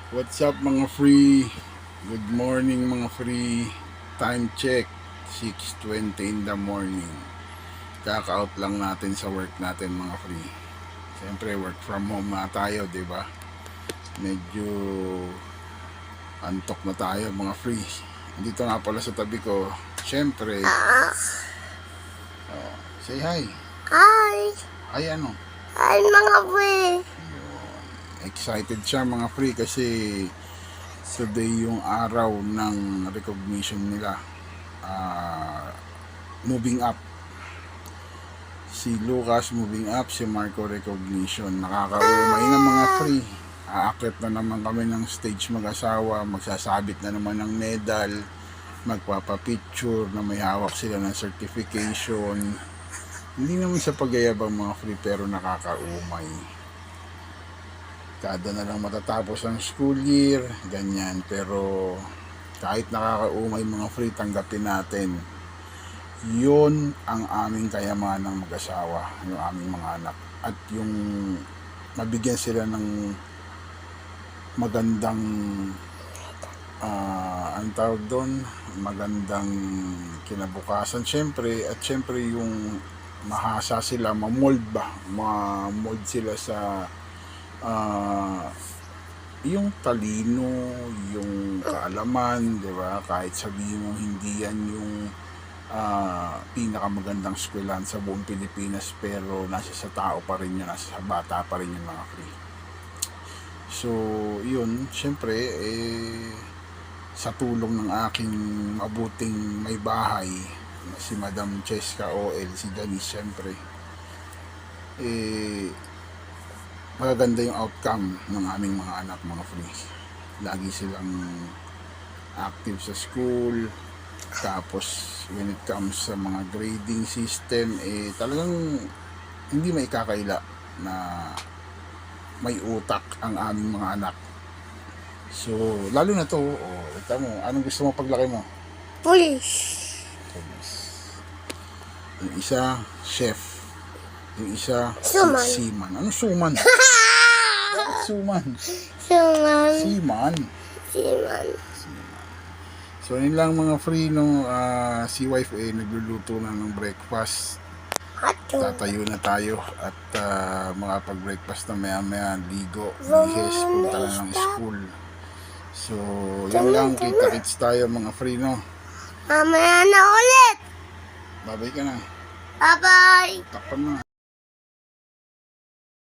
What's up mga free? Good morning mga free. Time check 6:20 in the morning. Kaka-out lang natin sa work natin mga free. Siyempre work from home na tayo, 'di ba? Medyo antok na tayo mga free. Dito nga pala sa tabi ko. Siyempre. Say hi. Hi! Ay ano? Hi mga free! Excited siya mga free kasi today yung araw ng recognition nila. Moving up. Si Lucas moving up, si Marco recognition. Nakakaumay ng mga free. Aakyat na naman kami ng stage mag-asawa, magsasabit na naman ng medal, magpapapicture na may hawak sila ng certification. Hindi naman sa pagyayabang mga free pero nakakaumay. Kada na lang matatapos ang school year, ganyan. Pero kahit nakakaumay mga free, tanggapin natin. Yun ang aming kayamanang mag-asawa, yung aming mga anak. At yung mabigyan sila ng magandang, anong tawag doon? Magandang kinabukasan, syempre. At syempre yung mahasa sila, ma-mold ba? Ma-mold sila sa yung talino, yung kaalaman, di ba? Kahit sabihin mo hindi yan yung pinakamagandang eskwelahan sa buong Pilipinas, pero nasa sa tao pa rin yun, nasa sa bata pa rin yung mga free. So, yun, syempre, sa tulong ng aking mabuting may bahay, si Madam Cheska OL, si Janice, syempre, magaganda yung outcome ng aming mga anak mga free. Lagi silang active sa school. Tapos when it comes sa mga grading system, talagang hindi may kakaila na may utak ang aming mga anak. So lalo na to, ito mo, anong gusto mo paglaki mo? Police! Yung isa chef, yung isa Suman. seaman. Ano suman? Suman. Suman. Seaman. Siman. So yun lang mga free, no. Si wife nagluluto na ng breakfast. Hato. Tatayo na tayo at makapag-breakfast na maya-maya, ligo, lihes, punta na ng school. So yun lang, kita-kits tayo mga free, no. Mamaya na ulit! Babay ka na. Bye-bye! Takpan na.